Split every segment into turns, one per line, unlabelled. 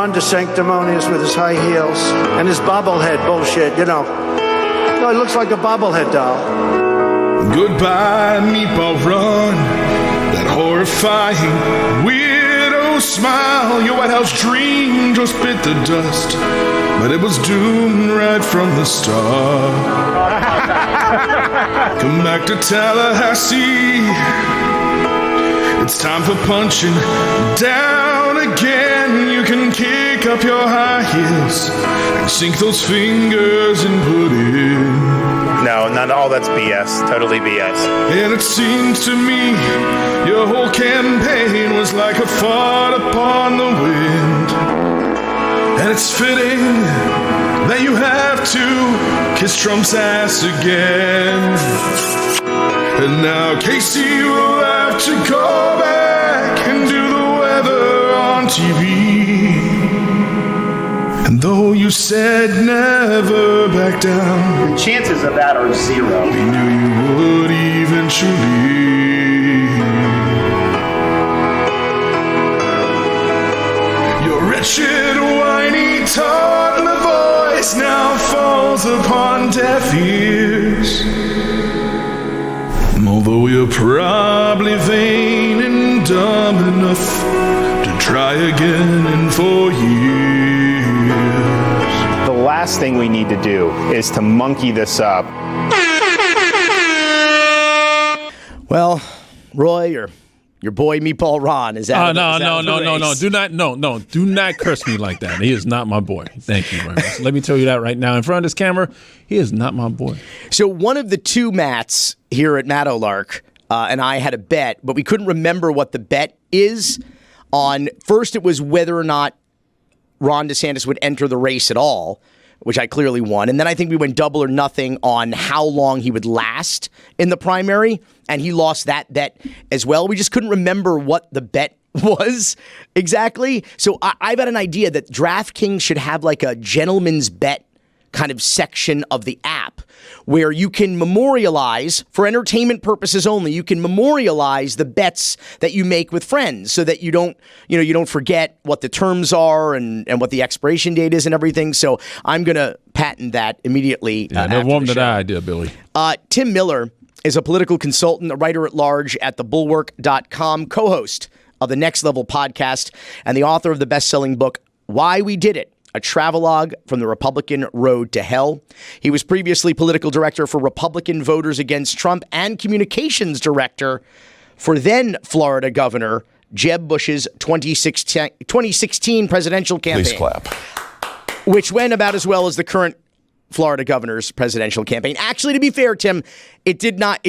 Ron DeSanctimonious with his high heels and his bobblehead bullshit, you know. No, he looks like a bobblehead doll.
Goodbye, Meatball Ron. That horrifying weirdo smile. Your White House dream just bit the dust, but it was doomed right from the start. Come back to Tallahassee. It's time for punching down again. You can kick up your high heels and sink those fingers and put in.
No, not all that's BS. Totally BS.
And it seems to me your whole campaign was like a fart upon the wind. And it's fitting that you have to kiss Trump's ass again. And now Casey will have to go back and do the weather on TV. And though you said never back down,
the chances of that are zero.
We knew you would eventually. Your wretched, whiny, toddler voice now falls upon deaf ears. Although you're probably vain and dumb enough to try again in 4 years.
The last thing we need to do is to monkey this up.
Well, Roy, or your boy Meatball Ron is out.
No. Do not curse me like that. He is not my boy. Thank you very much. Let me tell you that right now in front of this camera. He is not my boy.
So one of the two Matts here at Matt O'Lark and I had a bet, but we couldn't remember what the bet is on. First, it was whether or not Ron DeSantis would enter the race at all, which I clearly won. And then I think we went double or nothing on how long he would last in the primary, and he lost that bet as well. We just couldn't remember what the bet was exactly. So I've got an idea that DraftKings should have like a gentleman's bet kind of section of the app where you can memorialize, for entertainment purposes only, you can memorialize the bets that you make with friends so that you don't forget what the terms are and what the expiration date is and everything. So I'm going to patent that immediately.
No woman that idea, Billy.
Tim Miller is a political consultant, a writer at large at thebulwark.com, co-host of the Next Level podcast, and the author of the best-selling book, Why We Did It, a travelogue from the Republican road to hell. He was previously political director for Republican Voters Against Trump and communications director for then Florida Governor Jeb Bush's 2016 presidential campaign.
Please clap.
Which went about as well as the current Florida governor's presidential campaign. Actually, to be fair, Tim, it did not.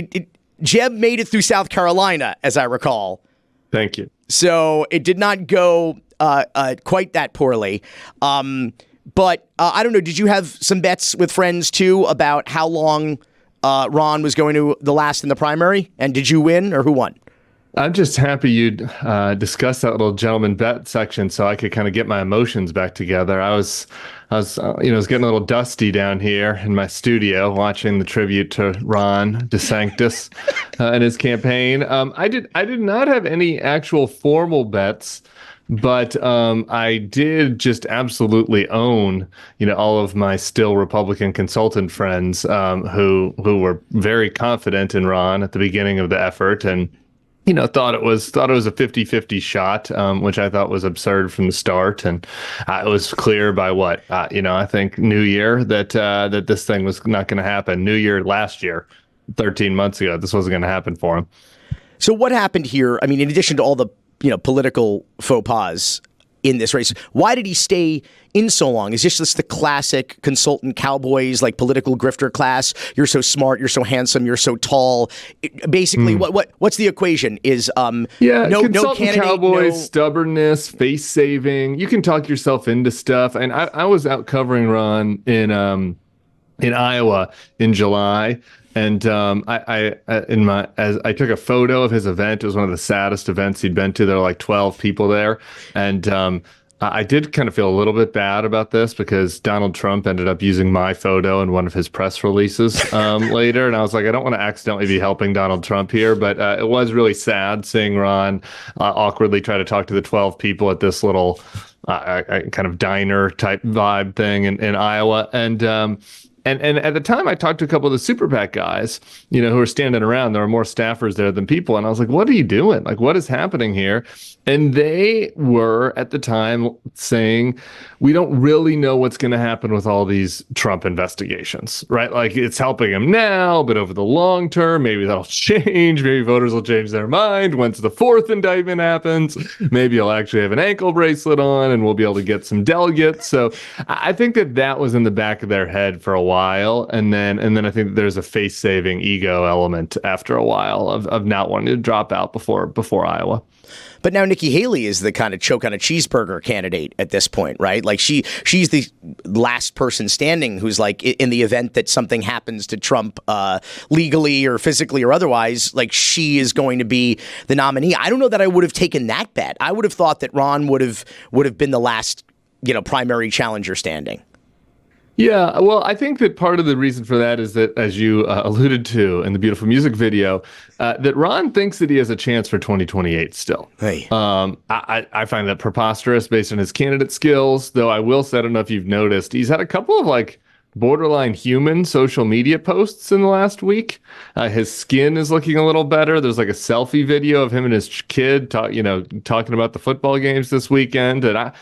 Jeb made it through South Carolina, as I recall.
Thank you.
So it did not go quite that poorly. But I don't know. Did you have some bets with friends, too, about how long Ron was going to the last in the primary? And did you win, or who won?
I'm just happy you discussed that little gentleman bet section so I could kind of get my emotions back together. I was getting a little dusty down here in my studio watching the tribute to Ron DeSantis and his campaign. I did not have any actual formal bets, but I did just absolutely own, all of my still Republican consultant friends who were very confident in Ron at the beginning of the effort and thought it was a 50-50 shot, which I thought was absurd from the start. And it was clear by I think New Year that this thing was not going to happen. New Year last year, 13 months ago, this wasn't going to happen for him.
So what happened here? I mean, in addition to all the political faux pas in this race, why did he stay in so long? Is this just the classic consultant cowboys, like political grifter class? You're so smart, you're so handsome, you're so tall. Basically, what's the equation? Is no candidate,
cowboys, stubbornness, face saving. You can talk yourself into stuff. And I was out covering Ron in Iowa in July. And I took a photo of his event. It was one of the saddest events he'd been to. There were like 12 people there. And I did kind of feel a little bit bad about this because Donald Trump ended up using my photo in one of his press releases later. And I was like, I don't want to accidentally be helping Donald Trump here. But it was really sad seeing Ron awkwardly try to talk to the 12 people at this little kind of diner type vibe thing in Iowa. And at the time, I talked to a couple of the Super PAC guys, who were standing around. There were more staffers there than people. And I was like, what are you doing? Like, what is happening here? And they were, at the time, saying, we don't really know what's going to happen with all these Trump investigations, right? Like, it's helping him now, but over the long term, maybe that'll change. Maybe voters will change their mind once the fourth indictment happens. Maybe he'll actually have an ankle bracelet on and we'll be able to get some delegates. So I think that was in the back of their head for a while. And then I think there's a face-saving ego element after a while of not wanting to drop out before Iowa.
But now Nikki Haley is the kind of choke on a cheeseburger candidate at this point, right? Like she's the last person standing who's like, in the event that something happens to Trump legally or physically or otherwise, like she is going to be the nominee. I don't know that I would have taken that bet. I would have thought that Ron would have been the last, primary challenger standing.
Yeah, well, I think that part of the reason for that is that, as you alluded to in the beautiful music video, that Ron thinks that he has a chance for 2028 still.
Hey.
I find that preposterous based on his candidate skills, though I will say, I don't know if you've noticed, he's had a couple of borderline human social media posts in the last week. His skin is looking a little better. There's like a selfie video of him and his kid talking about the football games this weekend. And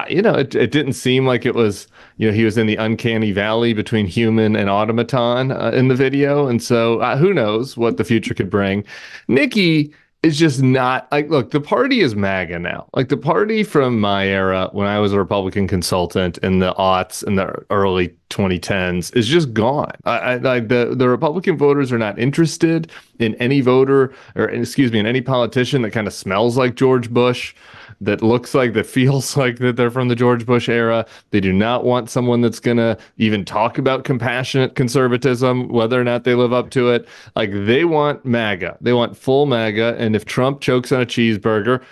it didn't seem like it was, he was in the uncanny valley between human and automaton in the video. And so who knows what the future could bring. Nikki is just not look, the party is MAGA now. Like the party from my era when I was a Republican consultant in the aughts and the early 2010s is just gone. The Republican voters are not interested in any voter in any politician that kind of smells like George Bush, that feels like that they're from the George Bush era. They do not want someone that's going to even talk about compassionate conservatism, whether or not they live up to it. Like they want MAGA. They want full MAGA. And if Trump chokes on a cheeseburger,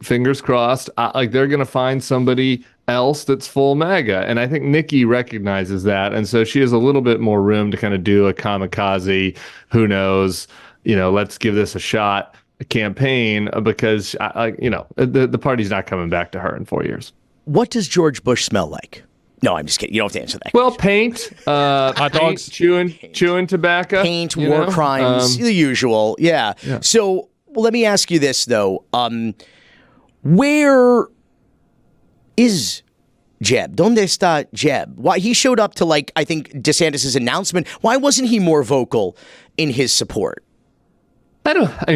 fingers crossed, they're going to find somebody else that's full MAGA. And I think Nikki recognizes that. And so she has a little bit more room to kind of do a kamikaze, who knows, let's give this a shot campaign, because the party's not coming back to her in 4 years.
What does George Bush smell like? No, I'm just kidding. You don't have to answer that.
Well, paint, hot dogs, chewing tobacco,
paint, war crimes, the usual. Yeah. So let me ask you this though: where is Jeb? ¿Dónde está Jeb? Why he showed up to I think DeSantis' announcement? Why wasn't he more vocal in his support?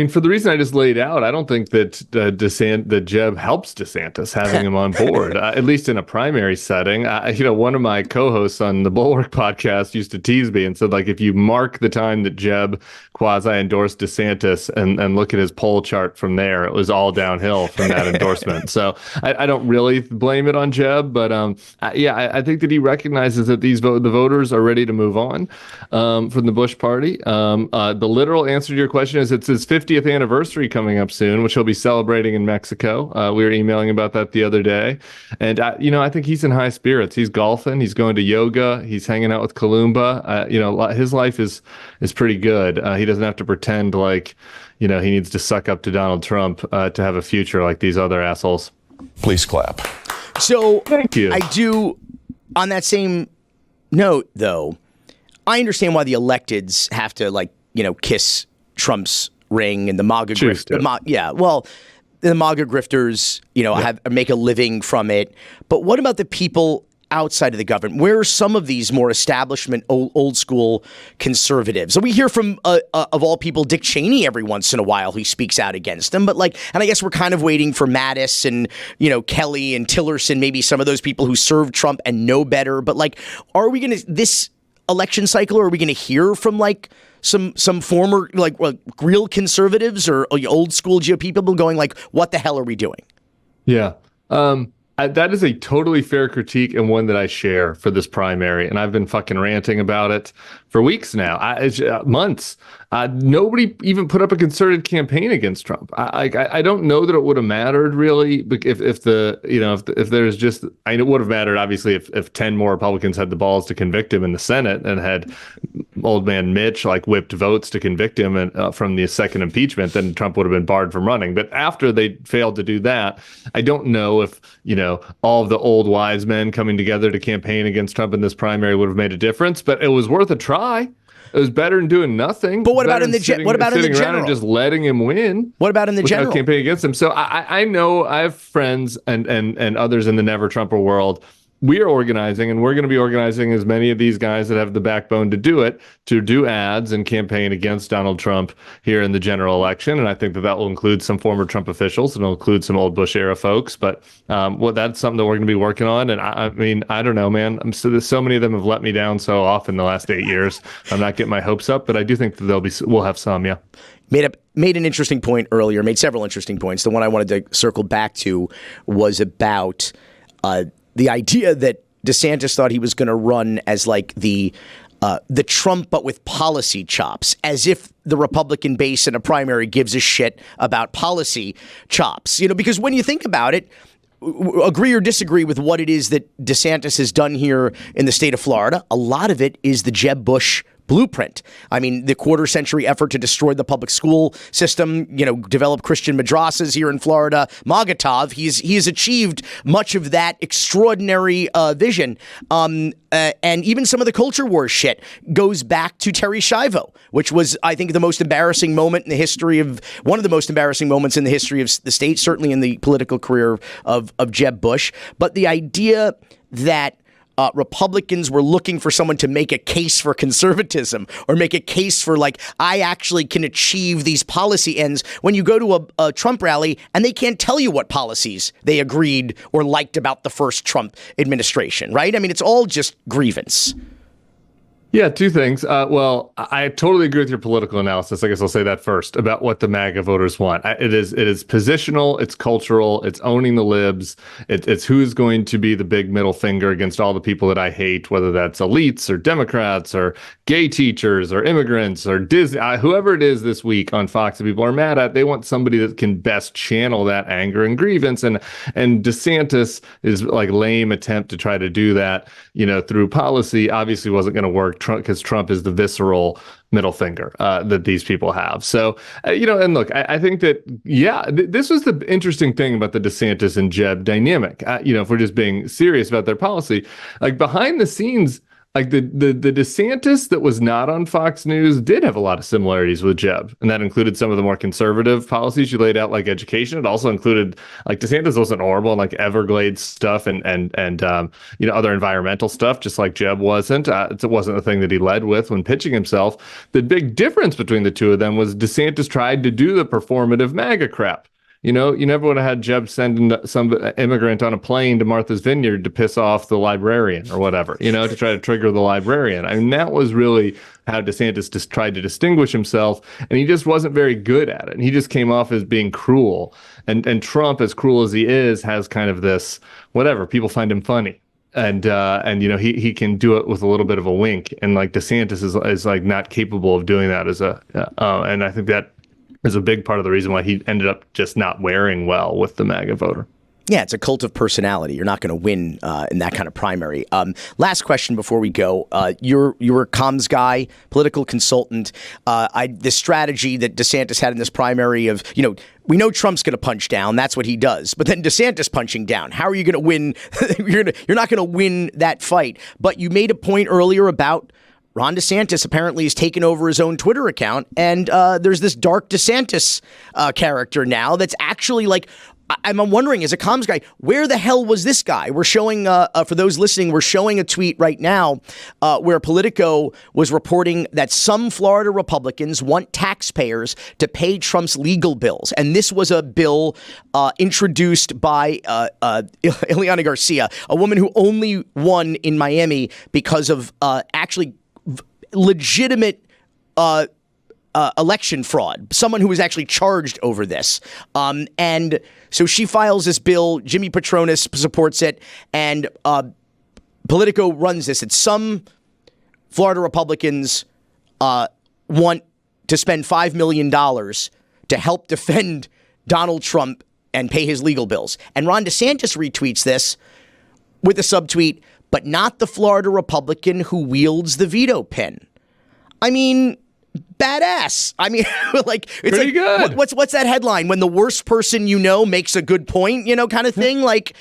For the reason I just laid out, I don't think that Jeb helps DeSantis having him on board, at least in a primary setting. One of my co-hosts on the Bulwork podcast used to tease me and said, if you mark the time that Jeb quasi-endorsed DeSantis and look at his poll chart from there, it was all downhill from that endorsement. So I don't really blame it on Jeb, but I think that he recognizes that the voters are ready to move on from the Bush party. The literal answer to your question is it's his 50th anniversary coming up soon, which he'll be celebrating in Mexico. We were emailing about that the other day. And, I think he's in high spirits. He's golfing. He's going to yoga. He's hanging out with Kalumba. His life is pretty good. He doesn't have to pretend like, he needs to suck up to Donald Trump to have a future like these other assholes.
Please clap.
So
thank you.
I do, on that same note, though, I understand why the electeds have to, kiss Trump's ring and the MAGA grifters. The MAGA grifters, make a living from it. But what about the people outside of the government? Where are some of these more establishment, old school conservatives? So we hear from, of all people, Dick Cheney every once in a while who speaks out against them. But and I guess we're kind of waiting for Mattis and, Kelly and Tillerson, maybe some of those people who served Trump and know better. But are we going to, this election cycle, are we going to hear from some former real conservatives or old school GOP people going what the hell are we doing? Yeah.
That is a totally fair critique and one that I share for this primary. And I've been fucking ranting about it for weeks now, months. Nobody even put up a concerted campaign against Trump. I don't know that it would have mattered really if there's just, I know it would have mattered obviously if 10 more Republicans had the balls to convict him in the Senate and had old man Mitch like whipped votes to convict him and from the second impeachment, then Trump would have been barred from running. But after they failed to do that, I don't know if all of the old wise men coming together to campaign against Trump in this primary would have made a difference. But it was worth a try. It was better than doing nothing.
But what about in the general?
And just letting him win.
What about in the general?
Campaigning against him. So I know I have friends and others in the Never Trumper world. We are organizing, and we're going to be organizing as many of these guys that have the backbone to do it, to do ads and campaign against Donald Trump here in the general election. And I think that will include some former Trump officials, and it'll include some old Bush era folks. But that's something that we're going to be working on. And I mean, I don't know, man. So many of them have let me down so often the last 8 years. I'm not getting my hopes up, but I do think that we'll have some, yeah.
Made an interesting point earlier, made several interesting points. The one I wanted to circle back to was about the idea that DeSantis thought he was going to run as like the Trump, but with policy chops, as if the Republican base in a primary gives a shit about policy chops. Because when you think about it, agree or disagree with what it is that DeSantis has done here in the state of Florida, a lot of it is the Jeb Bush blueprint. I mean, the quarter-century effort to destroy the public school system, develop Christian madrasas here in Florida, Magatov, he has achieved much of that extraordinary vision. And even some of the culture war shit goes back to Terry Schiavo, which was, I think, one of the most embarrassing moments in the history of the state, certainly in the political career of Jeb Bush. But the idea that Republicans were looking for someone to make a case for conservatism or make a case for I actually can achieve these policy ends when you go to a Trump rally and they can't tell you what policies they agreed or liked about the first Trump administration, right? I mean, it's all just grievance.
Yeah, two things. Well, I totally agree with your political analysis. I guess I'll say that first about what the MAGA voters want. It is positional, it's cultural, it's owning the libs, it's who's going to be the big middle finger against all the people that I hate, whether that's elites or Democrats or gay teachers or immigrants or Disney, whoever it is this week on Fox that people are mad at. They want somebody that can best channel that anger and grievance. And DeSantis is like lame attempt to try to do that, through policy obviously wasn't going to work. Because Trump is the visceral middle finger that these people have. So, and look, I think that, this was the interesting thing about the DeSantis and Jeb dynamic. If we're just being serious about their policy, like behind the scenes, like the DeSantis that was not on Fox News did have a lot of similarities with Jeb, and that included some of the more conservative policies you laid out, like education. It also included DeSantis wasn't horrible, and Everglades stuff and other environmental stuff, just like Jeb wasn't. It wasn't the thing that he led with when pitching himself. The big difference between the two of them was DeSantis tried to do the performative MAGA crap. You never would have had Jeb send some immigrant on a plane to Martha's Vineyard to piss off the librarian or whatever, to try to trigger the librarian. I mean, that was really how DeSantis just tried to distinguish himself, and he just wasn't very good at it. And he just came off as being cruel. And Trump, as cruel as he is, has kind of this, whatever, people find him funny. And he can do it with a little bit of a wink. And DeSantis is not capable of doing that and I think that is a big part of the reason why he ended up just not wearing well with the MAGA voter.
Yeah, it's a cult of personality. You're not going to win in that kind of primary. Last question before we go. You're a comms guy, political consultant. The strategy that DeSantis had in this primary of, we know Trump's going to punch down. That's what he does. But then DeSantis punching down. How are you going to win? You're not going to win that fight. But you made a point earlier about Ron DeSantis apparently has taken over his own Twitter account, and there's this dark DeSantis character now that's actually I'm wondering, as a comms guy, where the hell was this guy? We're showing, for those listening, we're showing a tweet right now where Politico was reporting that some Florida Republicans want taxpayers to pay Trump's legal bills. And this was a bill introduced by Ileana Garcia, a woman who only won in Miami because of actually legitimate election fraud, someone who was actually charged over this. And so she files this bill. Jimmy Patronis supports it. And Politico runs this. It's some Florida Republicans want to spend $5 million to help defend Donald Trump and pay his legal bills. And Ron DeSantis retweets this with a subtweet, but not the Florida Republican who wields the veto pen. I mean, badass. I mean, like, it's
pretty good.
What's that headline? When the worst person you know makes a good point, kind of thing? Like,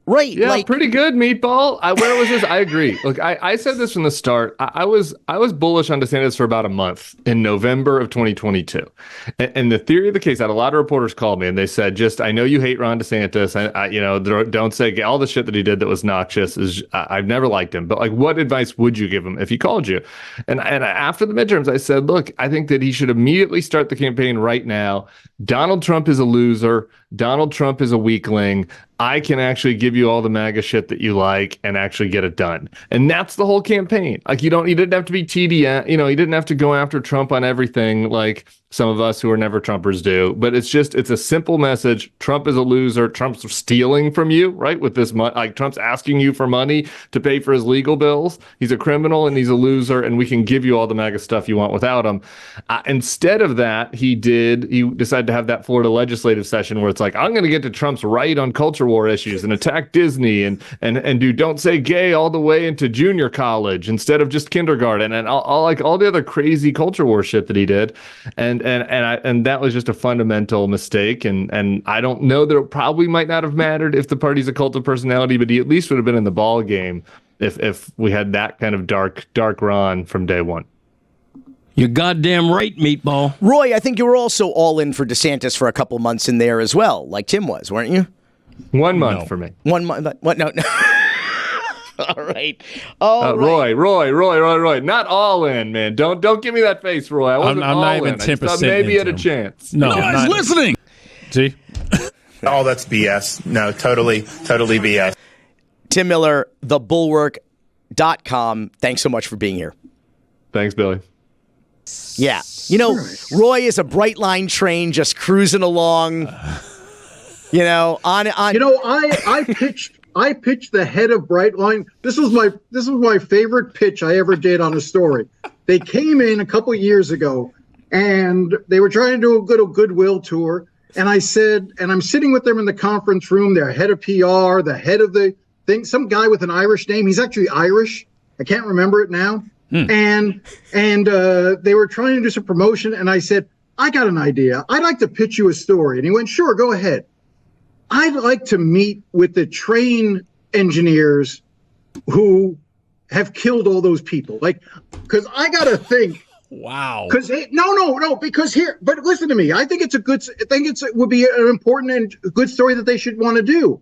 right.
Yeah,
like,
pretty good, Meatball. Where was this? I agree. Look, I said this from the start. I was bullish on DeSantis for about a month in November of 2022. And the theory of the case, I had a lot of reporters called me and they said, I know you hate Ron DeSantis. Don't say all the shit that he did that was noxious. I've never liked him. But like, what advice would you give him if he called you? And after the midterms, I said, look, I think that he should immediately start the campaign right now. Donald Trump is a loser. Donald Trump is a weakling. I can actually give you all the MAGA shit that you like and actually get it done. And that's the whole campaign. Like, he didn't have to be TDM, he didn't have to go after Trump on everything like some of us who are never Trumpers do. But it's a simple message. Trump is a loser. Trump's stealing from you, right? With this money, like Trump's asking you for money to pay for his legal bills. He's a criminal and he's a loser, and we can give you all the MAGA stuff you want without him. Instead of that, he decided to have that Florida legislative session where it's like, I'm going to get to Trump's right on culture war issues and attack Disney and do don't say gay all the way into junior college instead of just kindergarten and all the other crazy culture war shit that he did. And that was just a fundamental mistake. And I don't know that it probably might not have mattered if the party's a cult of personality, but he at least would have been in the ball game if we had that kind of dark Ron from day one.
You're goddamn right, Meatball.
Roy, I think you were also all in for DeSantis for a couple months in there as well, like Tim was, weren't you?
1 month for me.
1 month. What? No. All right.
Roy. Not all in, man. Don't give me that face, Roy. I wasn't
I'm
all
not
in.
even 10%
I thought maybe you had a
into him.
chance.
No,
Nobody's listening.
See?
Oh, that's BS. No, totally BS.
Tim Miller, thebulwark.com. Thanks so much for being here.
Thanks, Billy.
Yeah. Roy is a Brightline train just cruising along.
I pitched the head of Brightline. This was my favorite pitch I ever did on a story. They came in a couple years ago and they were trying to do a goodwill tour. And I said, and I'm sitting with them in the conference room, their head of PR, the head of the thing, some guy with an Irish name. He's actually Irish. I can't remember it now. And they were trying to do some promotion. And I said, I got an idea. I'd like to pitch you a story. And he went, sure, go ahead. I'd like to meet with the train engineers who have killed all those people. Like, because I got to think.
Wow.
Because no. Because but listen to me. I think it would be an important and good story that they should want to do.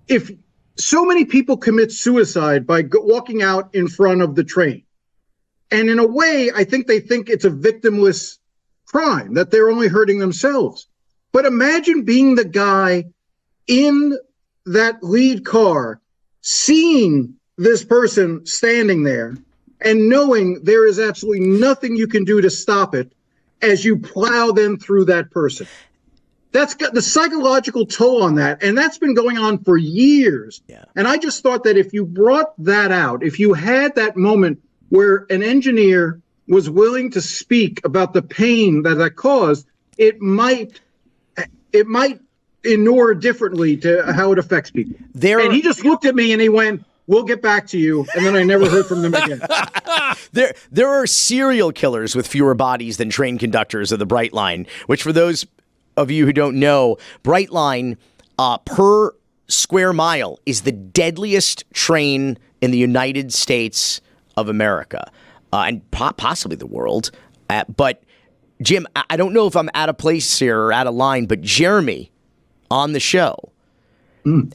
If so many people commit suicide by walking out in front of the train, and in a way, I think they think it's a victimless crime, that they're only hurting themselves. But imagine being the guy in that lead car, seeing this person standing there and knowing there is absolutely nothing you can do to stop it as you plow them through that person. That's got the psychological toll on that. And that's been going on for years. Yeah. And I just thought that if you brought that out, if you had that moment where an engineer was willing to speak about the pain that caused, it might inure differently to how it affects people. And he just looked at me and he went, we'll get back to you. And then I never heard from them again.
There are serial killers with fewer bodies than train conductors of the Brightline, which for those of you who don't know, Brightline per square mile is the deadliest train in the United States of America and possibly the world. But Jim, I don't know if I'm out of place here or out of line, but Jeremy on the show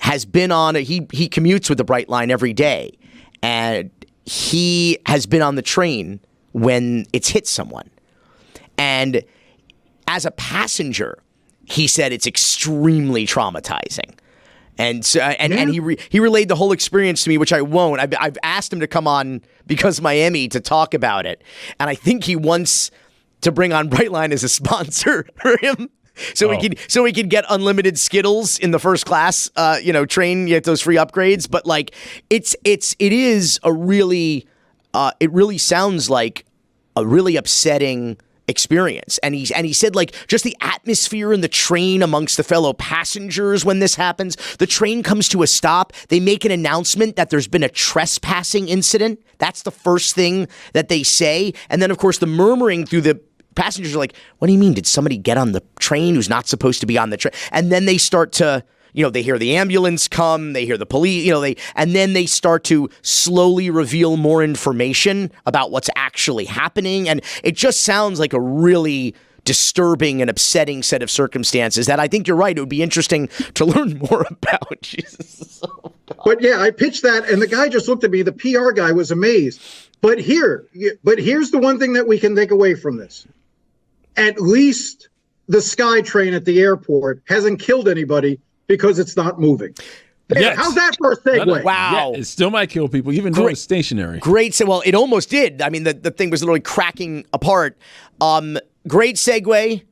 has been on he commutes with the Brightline every day, and he has been on the train when it's hit someone. And as a passenger, he said it's extremely traumatizing. And so, and he relayed the whole experience to me, which I won't. I've asked him to come on Because Miami to talk about it, and I think he wants to bring on Brightline as a sponsor for him, so we can get unlimited Skittles in the first class, train. You get those free upgrades. But like, it is a really, it really sounds like a really upsetting experience. And he said, like, just the atmosphere in the train amongst the fellow passengers when this happens. The train comes to a stop. They make an announcement that there's been a trespassing incident. That's the first thing that they say. And then, of course, the murmuring through the passengers are like, what do you mean? Did somebody get on the train who's not supposed to be on the train? And then they start to, they hear the ambulance come, they hear the police, and then they start to slowly reveal more information about what's actually happening. And it just sounds like a really disturbing and upsetting set of circumstances that I think you're right. It would be interesting to learn more about. Jesus. Oh,
but yeah, I pitched that and the guy just looked at me. The PR guy was amazed. But here's the one thing that we can take away from this. At least the SkyTrain at the airport hasn't killed anybody because it's not moving.
Yes.
How's that for a segue?
Wow.
Yeah, it still might kill people, even though it's stationary.
Great. Well, it almost did. I mean, the thing was literally cracking apart. Great segue.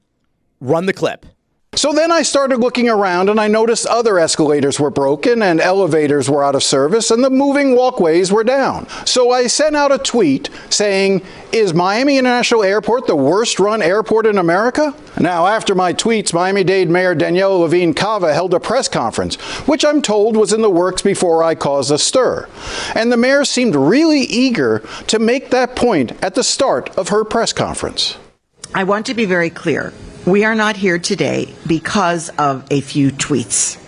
Run the clip.
So then I started looking around and I noticed other escalators were broken and elevators were out of service and the moving walkways were down. So I sent out a tweet saying, is Miami International Airport the worst run airport in America? Now, after my tweets, Miami-Dade Mayor Daniela Levine Cava held a press conference, which I'm told was in the works before I caused a stir. And the mayor seemed really eager to make that point at the start of her press conference.
I want to be very clear. We are not here today because of a few tweets.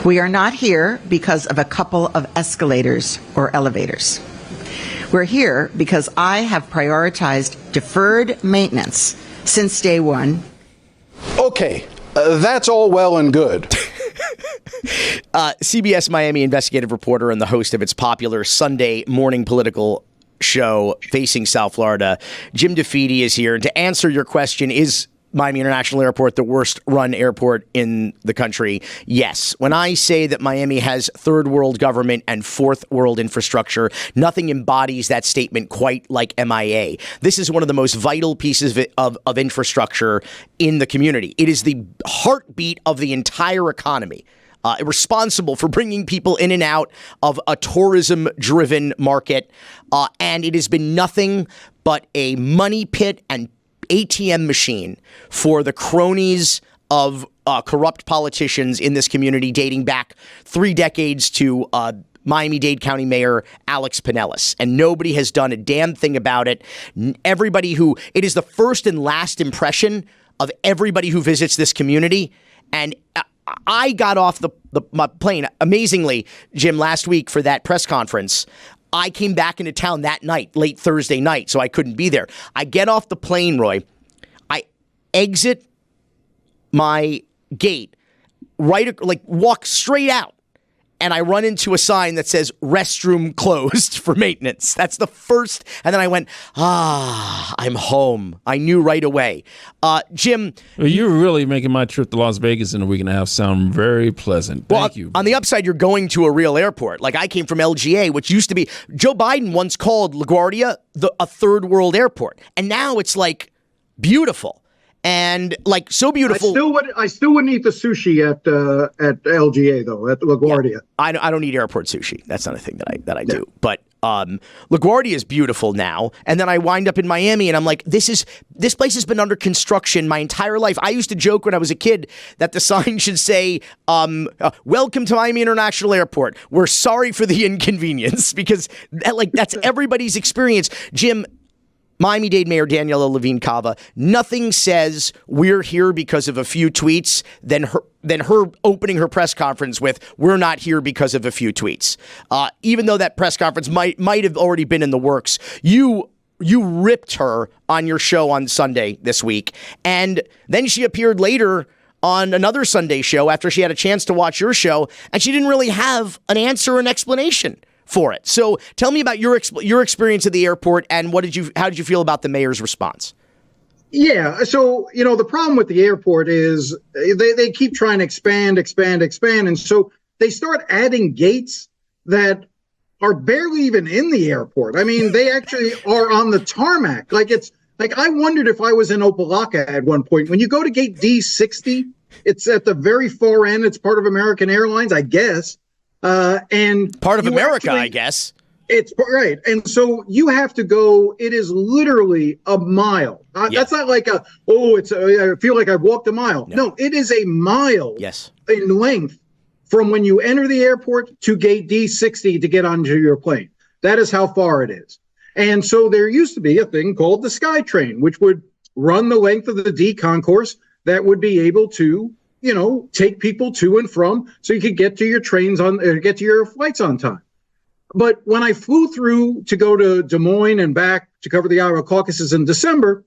We are not here because of a couple of escalators or elevators. We're here because I have prioritized deferred maintenance since day one.
Okay, that's all well and good.
CBS Miami investigative reporter and the host of its popular Sunday morning political show Facing South Florida, Jim DeFede is here. And to answer your question, is Miami International Airport the worst run airport in the country? Yes. When I say that Miami has third world government and fourth world infrastructure, nothing embodies that statement quite like MIA. This is one of the most vital pieces of infrastructure in the community. It is the heartbeat of the entire economy. Responsible for bringing people in and out of a tourism-driven market, and it has been nothing but a money pit and ATM machine for the cronies of corrupt politicians in this community, dating back 3 decades to Miami-Dade County Mayor Alex Pinellas, and nobody has done a damn thing about it. It is the first and last impression of everybody who visits this community, and I got off my plane, amazingly, Jim, last week for that press conference. I came back into town that night, late Thursday night, so I couldn't be there. I get off the plane, Roy. I exit my gate, walk straight out, and I run into a sign that says restroom closed for maintenance. That's the first. And then I went, I'm home. I knew right away. Jim.
Well, you're really making my trip to Las Vegas in a week and a half sound very pleasant. Thank you.
On the upside, you're going to a real airport. Like, I came from LGA, which used to be, Joe Biden once called LaGuardia a third world airport. And now it's like beautiful. And like so beautiful.
I still wouldn't eat the sushi at LGA though, at LaGuardia.
Yeah, I don't eat airport sushi. That's not a thing that I do. But LaGuardia is beautiful now. And then I wind up in Miami, and I'm like, this place has been under construction my entire life. I used to joke when I was a kid that the sign should say, "Welcome to Miami International Airport. We're sorry for the inconvenience," because that's everybody's experience, Jim. Miami-Dade Mayor Daniela Levine Cava, nothing says we're here because of a few tweets than her opening her press conference with, we're not here because of a few tweets. Even though that press conference might have already been in the works, you ripped her on your show on Sunday this week. And then she appeared later on another Sunday show after she had a chance to watch your show, and she didn't really have an answer or an explanation for it. So tell me about your experience at the airport, and how did you feel about the mayor's response?
Yeah, so the problem with the airport is they keep trying to expand, and so they start adding gates that are barely even in the airport. I mean, they actually are on the tarmac. I wondered if I was in Opa-locka at one point. When you go to gate D60, it's at the very far end. It's part of American Airlines, I guess. And
part of America, I guess.
It's right. And so you have to go, it is literally a mile. That's not like I feel like I've walked a mile. No, it is a mile in length from when you enter the airport to gate D60 to get onto your plane. That is how far it is. And so there used to be a thing called the SkyTrain, which would run the length of the D concourse that would be able to, take people to and from so you could get to your get to your flights on time. But when I flew through to go to Des Moines and back to cover the Iowa caucuses in December,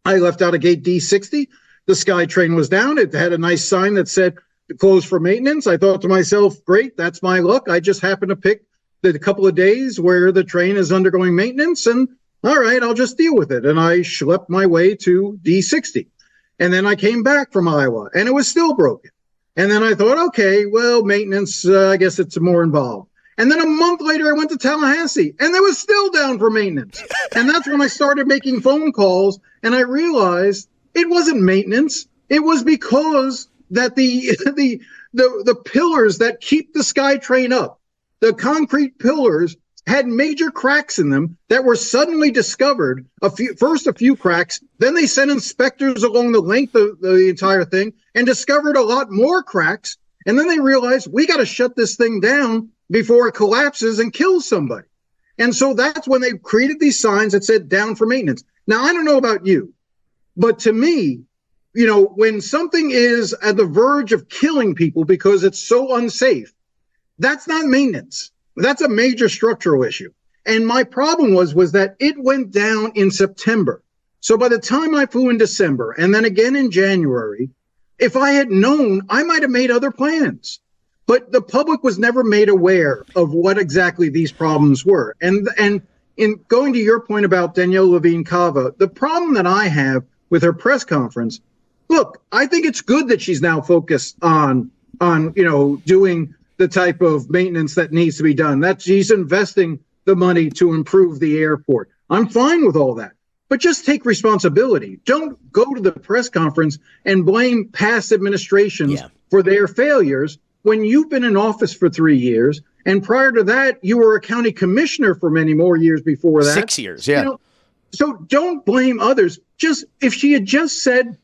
I left out of gate D60. The SkyTrain was down. It had a nice sign that said closed for maintenance. I thought to myself, great, that's my luck. I just happened to pick the couple of days where the train is undergoing maintenance, and all right, I'll just deal with it. And I schlepped my way to D60. And then I came back from Iowa, and it was still broken. And then I thought, okay, well, maintenance, I guess it's more involved. And then a month later, I went to Tallahassee, and they was still down for maintenance. And that's when I started making phone calls, and I realized it wasn't maintenance. It was because that the pillars that keep the SkyTrain up, the concrete pillars, had major cracks in them that were suddenly discovered. First a few cracks, then they sent inspectors along the length of the entire thing and discovered a lot more cracks. And then they realized we got to shut this thing down before it collapses and kills somebody. And so that's when they created these signs that said down for maintenance. Now, I don't know about you, but to me, when something is at the verge of killing people because it's so unsafe, that's not maintenance. That's a major structural issue. And my problem was that it went down in September. So by the time I flew in December and then again in January, if I had known, I might have made other plans. But the public was never made aware of what exactly these problems were. And in going to your point about Danielle Levine Cava, the problem that I have with her press conference, look, I think it's good that she's now focused on doing the type of maintenance that needs to be done. That she's investing the money to improve the airport. I'm fine with all that. But just take responsibility. Don't go to the press conference and blame past administrations for their failures when you've been in office for 3 years. And prior to that, you were a county commissioner for many more years before that.
6 years, yeah.
So don't blame others. If she had just said,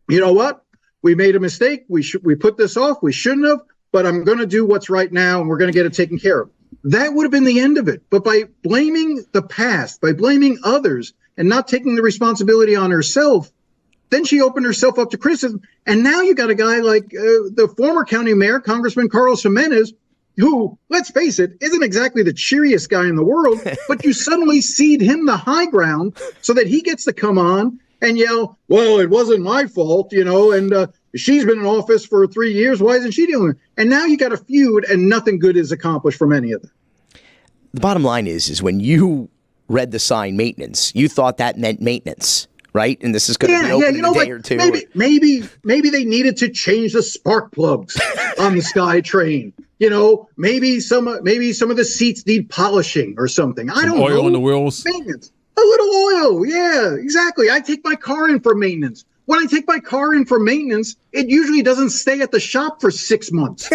you know what, we made a mistake. We put this off. We shouldn't have, but I'm going to do what's right now and we're going to get it taken care of. That would have been the end of it. But by blaming the past, by blaming others and not taking the responsibility on herself, then she opened herself up to criticism. And now you got a guy like the former county mayor, Congressman Carlos Jimenez, who, let's face it, isn't exactly the cheeriest guy in the world, but you suddenly cede him the high ground so that he gets to come on and yell, well, it wasn't my fault, and she's been in office for 3 years. Why isn't she doing it? And now you got a feud and nothing good is accomplished from any of them.
The bottom line is when you read the sign maintenance, you thought that meant maintenance, right? And this is going to be open in a day or two.
Maybe they needed to change the spark plugs on the SkyTrain. Maybe some of the seats need polishing or something. I don't know.
Oil in the wheels.
Maintenance. A little oil. Yeah, exactly. I take my car in for maintenance. When I take my car in for maintenance, it usually doesn't stay at the shop for 6 months.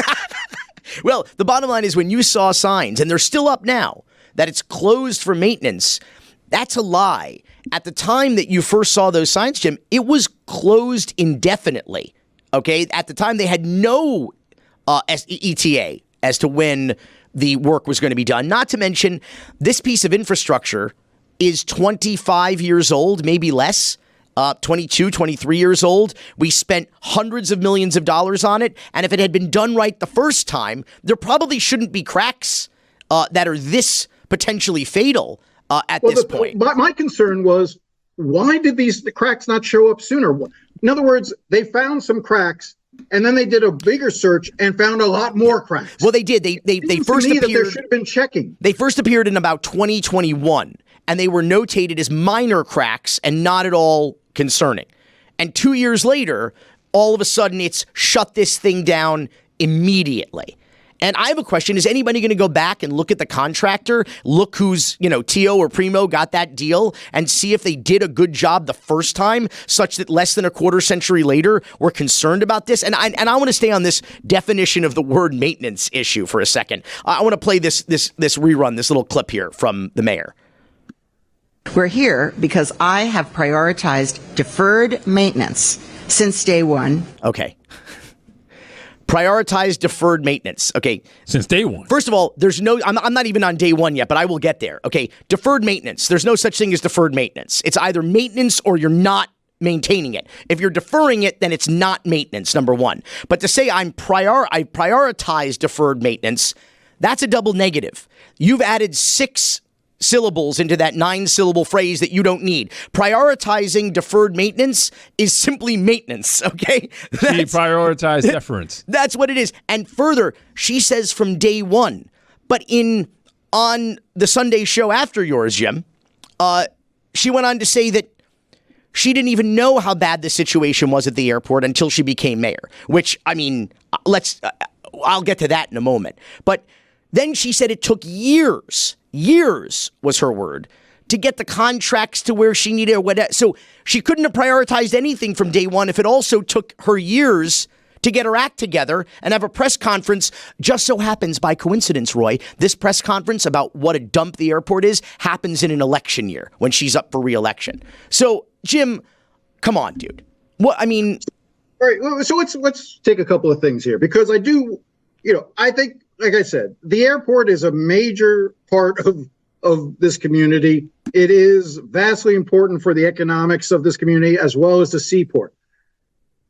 Well, the bottom line is when you saw signs, and they're still up now, that it's closed for maintenance, that's a lie. At the time that you first saw those signs, Jim, it was closed indefinitely. Okay? At the time, they had no ETA as to when the work was going to be done. Not to mention, this piece of infrastructure is 25 years old, maybe less. 22, 23 years old. We spent hundreds of millions of dollars on it. And if it had been done right the first time, there probably shouldn't be cracks that are this potentially fatal at this point.
My concern was, why did the cracks not show up sooner? In other words, they found some cracks and then they did a bigger search and found a lot more cracks.
Well, they did. They first appeared.
There should have been checking.
They first appeared in about 2021, and they were notated as minor cracks and not at all concerning. And 2 years later, all of a sudden, it's shut this thing down immediately. And I have a question. Is anybody going to go back and look at the contractor, look who's, Tio or Primo got that deal, and see if they did a good job the first time, such that less than a quarter century later, we're concerned about this? And I want to stay on this definition of the word maintenance issue for a second. I want to play this rerun, this little clip here from the mayor.
We're here because I have prioritized deferred maintenance since day one.
Okay. Prioritize deferred maintenance. Okay.
Since day one.
First of all, I'm not even on day one yet, but I will get there. Okay. Deferred maintenance. There's no such thing as deferred maintenance. It's either maintenance or you're not maintaining it. If you're deferring it, then it's not maintenance, number one. But to say I prioritize deferred maintenance, that's a double negative. You've added 6 syllables into that 9-syllable phrase that you don't need. Prioritizing deferred maintenance is simply maintenance, okay?
She prioritized deference.
That's what it is. And further, she says from day one, but on the Sunday show after yours, Jim, she went on to say that she didn't even know how bad the situation was at the airport until she became mayor, which, I mean, I'll get to that in a moment. But then she said it took years was her word, to get the contracts to where she needed. So she couldn't have prioritized anything from day one if it also took her years to get her act together and have a press conference. Just so happens by coincidence, Roy, this press conference about what a dump the airport is happens in an election year when she's up for re-election. So, Jim, come on, dude. What I mean.
All right. So let's take a couple of things here, because I do, I think, like I said, the airport is a major part of this community. It is vastly important for the economics of this community as well as the seaport.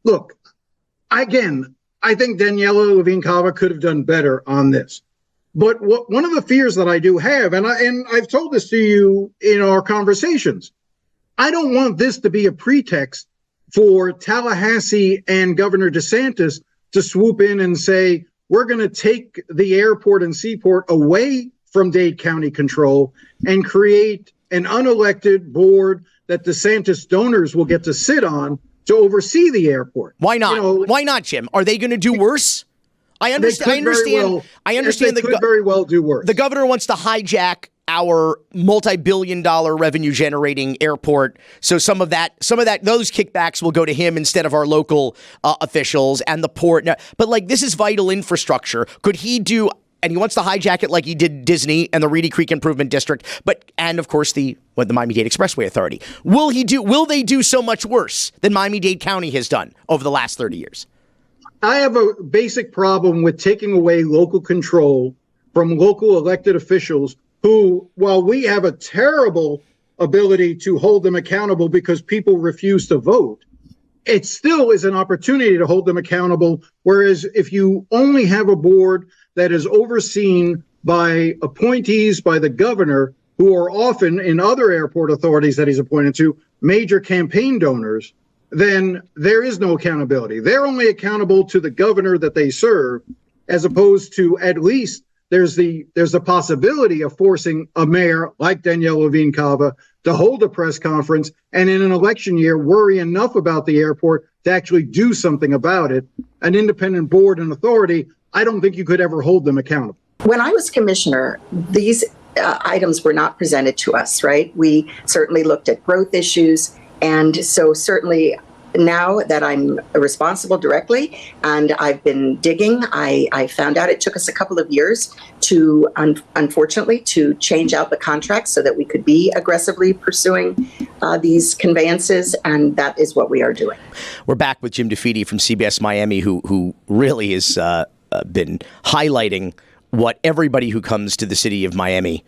Look, again, I think Daniela Levine Cava could have done better on this. But one of the fears that I do have, and I've told this to you in our conversations, I don't want this to be a pretext for Tallahassee and Governor DeSantis to swoop in and say, we're going to take the airport and seaport away from Dade County control and create an unelected board that DeSantis donors will get to sit on to oversee the airport.
Why not? Why not, Jim? Are they going to do worse? I understand.
They could very well do worse.
The governor wants to hijack our multi-billion-dollar revenue-generating airport. So some of those kickbacks will go to him instead of our local officials and the port. But this is vital infrastructure. Could he do? And he wants to hijack it like he did Disney and the Reedy Creek Improvement District, and of course the Miami-Dade Expressway Authority. Will they do so much worse than Miami-Dade County has done over the last 30 years?
I have a basic problem with taking away local control from local elected officials who, while we have a terrible ability to hold them accountable because people refuse to vote, it still is an opportunity to hold them accountable. Whereas if you only have a board that is overseen by appointees by the governor, who are often in other airport authorities that he's appointed to, major campaign donors, then there is no accountability. They're only accountable to the governor that they serve, as opposed to at least there's the possibility of forcing a mayor like Danielle Levine Cava to hold a press conference and in an election year worry enough about the airport to actually do something about it. An independent board and authority, I don't think you could ever hold them accountable.
When I was commissioner, these items were not presented to us, right? We certainly looked at growth issues. And so certainly now that I'm responsible directly and I've been digging, I found out it took us a couple of years to, unfortunately, to change out the contracts so that we could be aggressively pursuing these conveyances. And that is what we are doing.
We're back with Jim DeFede from CBS Miami, who really has been highlighting what everybody who comes to the city of Miami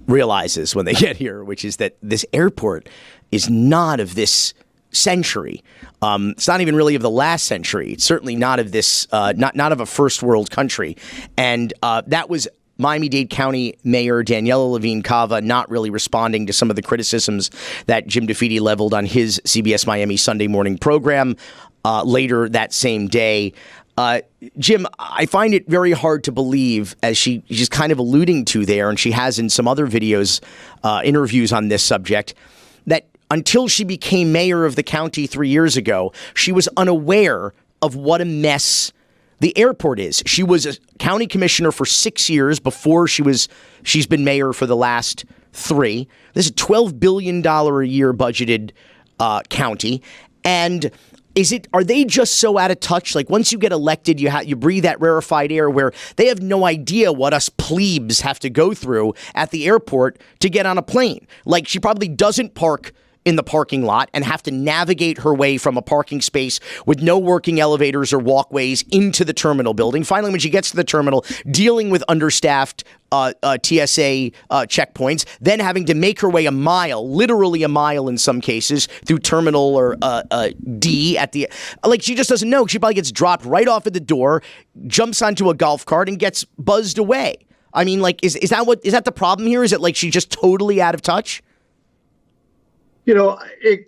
realizes when they get here, which is that this airport is not of this century. It's not even really of the last century. It's certainly not of this, not of a first world country. And that was Miami-Dade County Mayor Daniela Levine Cava not really responding to some of the criticisms that Jim DeFede leveled on his CBS Miami Sunday morning program later that same day. Jim, I find it very hard to believe, as she's kind of alluding to there, and she has in some other videos, interviews on this subject, that until she became mayor of the county 3 years ago, she was unaware of what a mess The airport is. She was a county commissioner for 6 years before she's been mayor for the last 3. This is a $12 billion a year budgeted county. And are they just so out of touch? Like once you get elected, you breathe that rarefied air where they have no idea what us plebes have to go through at the airport to get on a plane. Like she probably doesn't park in the parking lot and have to navigate her way from a parking space with no working elevators or walkways into the terminal building. Finally, when she gets to the terminal, dealing with understaffed TSA checkpoints, then having to make her way a mile, literally a mile in some cases, through terminal or D at the, like she just doesn't know. She probably gets dropped right off at the door, jumps onto a golf cart and gets buzzed away. I mean, like, is that the problem here? Is it like she's just totally out of touch?
You know,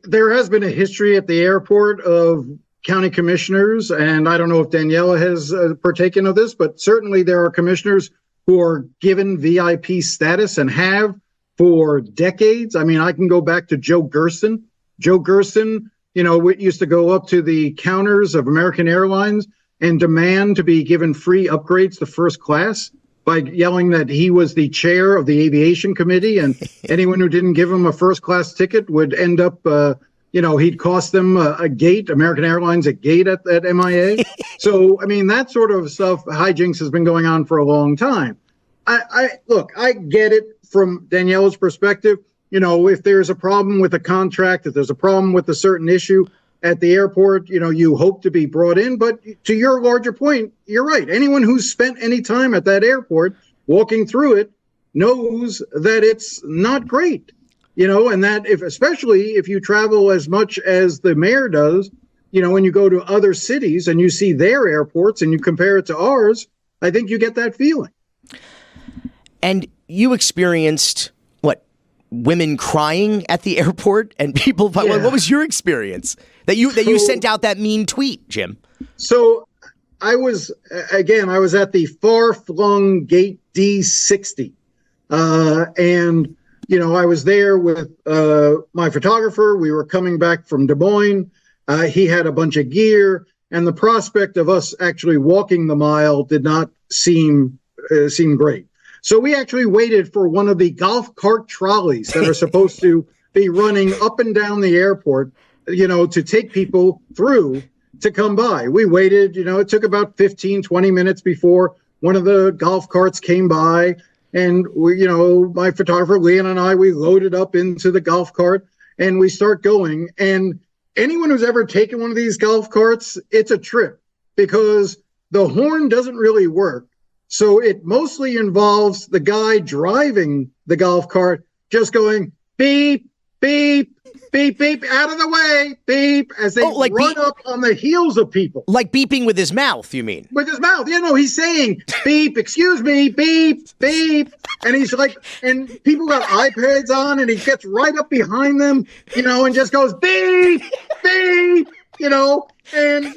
there has been a history at the airport of county commissioners, and I don't know if Daniela has partaken of this, but certainly there are commissioners who are given VIP status and have for decades. I mean, I can go back to Joe Gerson. Joe Gerson, you know, used to go up to the counters of American Airlines and demand to be given free upgrades to first class by yelling that he was the chair of the aviation committee, and anyone who didn't give him a first class ticket would end up, he'd cost them a gate, American Airlines, a gate at MIA. So, I mean, that sort of stuff, hijinks has been going on for a long time. Look, I get it from Daniela's perspective. You know, if there's a problem with a contract, if there's a problem with a certain issue at the airport, you know, you hope to be brought in. But to your larger point, you're right. Anyone who's spent any time at that airport walking through it knows that it's not great, you know, and that especially if you travel as much as the mayor does, you know, when you go to other cities and you see their airports and you compare it to ours, I think you get that feeling.
And you experienced women crying at the airport and people. Yeah. What was your experience that you sent out that mean tweet, Jim?
So I was at the far-flung gate D60, and you know, I was there with my photographer. We were coming back from Des Moines. He had a bunch of gear, and the prospect of us actually walking the mile did not seem great. So we actually waited for one of the golf cart trolleys that are supposed to be running up and down the airport, you know, to take people through to come by. We waited, you know, it took about 15, 20 minutes before one of the golf carts came by. And we, you know, my photographer, Leon, and I, we loaded up into the golf cart and we start going. And anyone who's ever taken one of these golf carts, it's a trip because the horn doesn't really work. So it mostly involves the guy driving the golf cart just going beep, beep, beep, beep, out of the way, beep, as they run up on the heels of people.
Like beeping with his mouth, you mean?
With his mouth. You know, he's saying beep, excuse me, beep, beep. And he's like, and people got iPads on and he gets right up behind them, you know, and just goes beep, beep, you know, and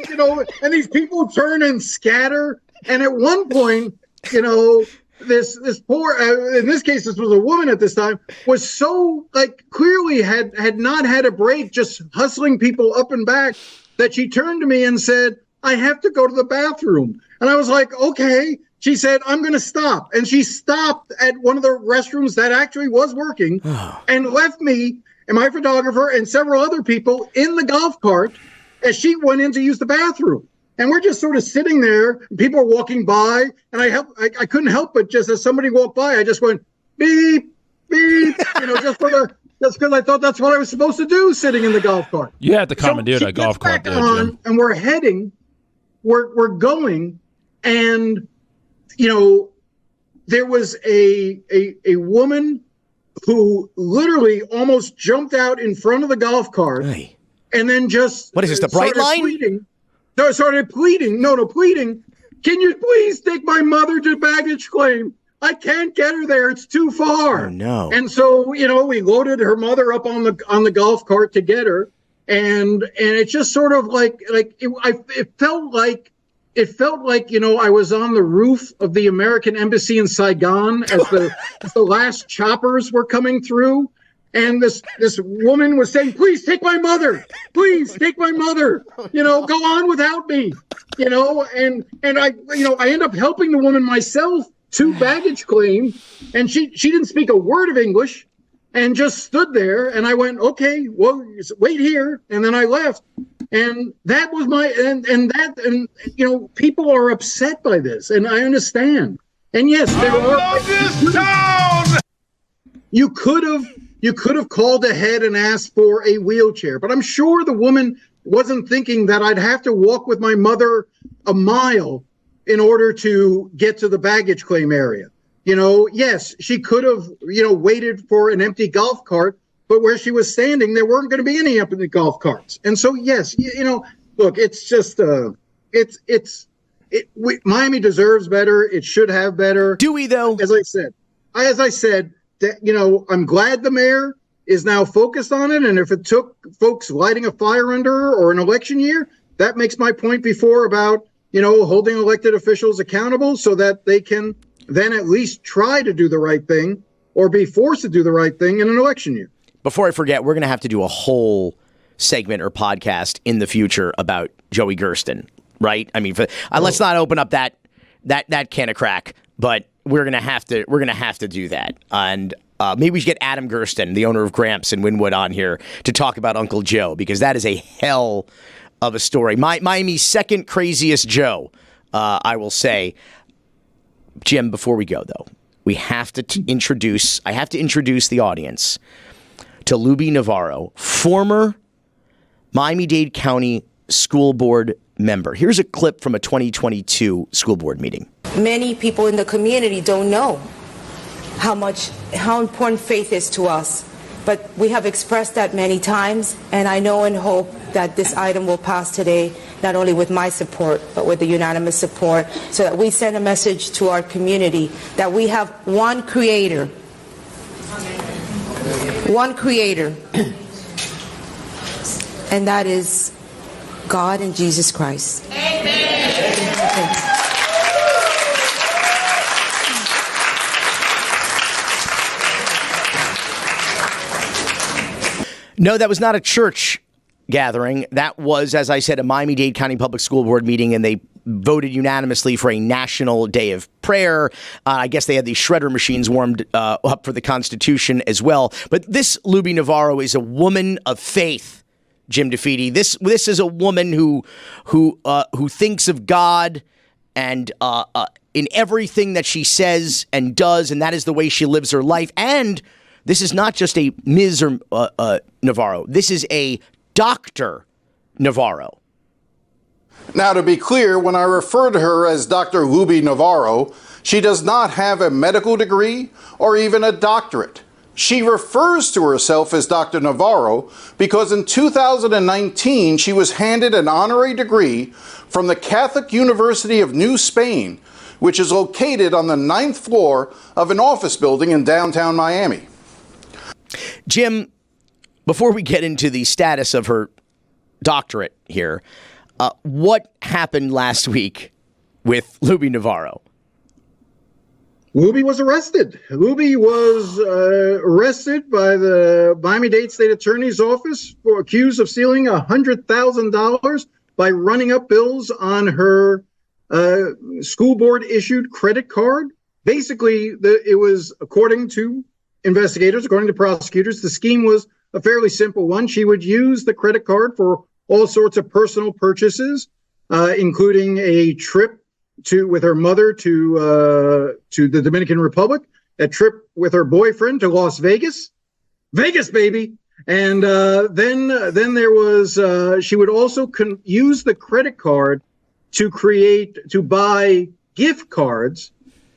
these people turn and scatter. And at one point, you know, this poor, in this case, this was a woman at this time, was so clearly had not had a break, just hustling people up and back, that she turned to me and said, I have to go to the bathroom. And I was like, okay. She said, I'm going to stop. And she stopped at one of the restrooms that actually was working and left me and my photographer and several other people in the golf cart as she went in to use the bathroom. And we're just sort of sitting there, and people are walking by, and I couldn't help but just as somebody walked by, I just went beep, beep, you know, just because I thought that's what I was supposed to do, sitting in the golf cart.
You had to commandeer that golf cart there, Jim.
And we're going, and you know, there was a woman who literally almost jumped out in front of the golf cart, and then just
what is this, the Brightline?
No, started pleading. Pleading. Can you please take my mother to baggage claim? I can't get her there. It's too far.
Oh, no.
And so, you know, we loaded her mother up on the golf cart to get her. And it just sort of it felt like, you know, I was on the roof of the American embassy in Saigon as the last choppers were coming through. And this woman was saying, please take my mother. Please take my mother. Go on without me. And I end up helping the woman myself to baggage claim. And she didn't speak a word of English and just stood there. And I went, okay, well, wait here. And then I left. And that was people are upset by this. And I understand. And yes, there are.
This town!
You could have called ahead and asked for a wheelchair, but I'm sure the woman wasn't thinking that I'd have to walk with my mother a mile in order to get to the baggage claim area. Yes, she could have, waited for an empty golf cart, but where she was standing, there weren't going to be any empty golf carts. And so, yes, look, it's just, Miami deserves better. It should have better.
Do we, though?
As I said, that, I'm glad the mayor is now focused on it. And if it took folks lighting a fire under her or an election year, that makes my point before about, holding elected officials accountable so that they can then at least try to do the right thing or be forced to do the right thing in an election year. Before
I forget, we're going to have to do a whole segment or podcast in the future about Joey Gersten, right? I mean, let's not open up that can of crack, but we're gonna have to do that. And maybe we should get Adam Gersten, the owner of Gramps in Wynwood, on here to talk about Uncle Joe, because that is a hell of a story. Miami's second craziest Joe, I will say. Jim, before we go, though, we have to introduce the audience to Luby Navarro, former Miami-Dade County School Board member. Here's a clip from a 2022 school board meeting.
Many people in the community don't know how important faith is to us, but we have expressed that many times, and I know and hope that this item will pass today, not only with my support, but with the unanimous support, so that we send a message to our community that we have one creator, and that is God and Jesus Christ. Amen.
No, that was not a church gathering. That was, as I said, a Miami-Dade County Public School Board meeting, and they voted unanimously for a national day of prayer. I guess they had these shredder machines warmed up for the Constitution as well. But this Luby Navarro is a woman of faith, Jim DeFede. This is a woman who thinks of God and in everything that she says and does, and that is the way she lives her life. And this is not just a Ms. Navarro. This is a Dr. Navarro.
Now, to be clear, when I refer to her as Dr. Luby Navarro, she does not have a medical degree or even a doctorate. She refers to herself as Dr. Navarro because in 2019, she was handed an honorary degree from the Catholic University of New Spain, which is located on the 9th floor of an office building in downtown Miami.
Jim, before we get into the status of her doctorate here, what happened last week with Luby Navarro?
Luby was arrested. Luby was arrested by the Miami-Dade State Attorney's Office accused of stealing $100,000 by running up bills on her school board issued credit card. Basically, it was, according to investigators, according to prosecutors, the scheme was a fairly simple one. She would use the credit card for all sorts of personal purchases, including a trip with her mother to the Dominican Republic, a trip with her boyfriend to Las Vegas, baby. And then there was she would also use the credit card to buy gift cards,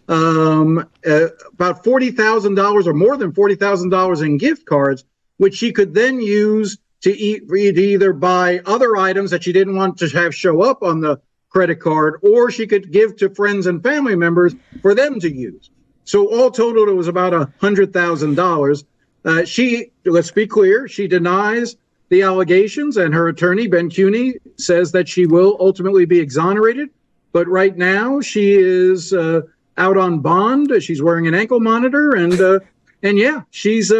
about $40,000 or more than $40,000 in gift cards, which she could then use to either buy other items that she didn't want to have show up on the credit card, or she could give to friends and family members for them to use. So all total, it was about $100,000. Let's be clear, she denies the allegations, and her attorney, Ben Cuney, says that she will ultimately be exonerated. But right now, she is out on bond. She's wearing an ankle monitor, and yeah, she's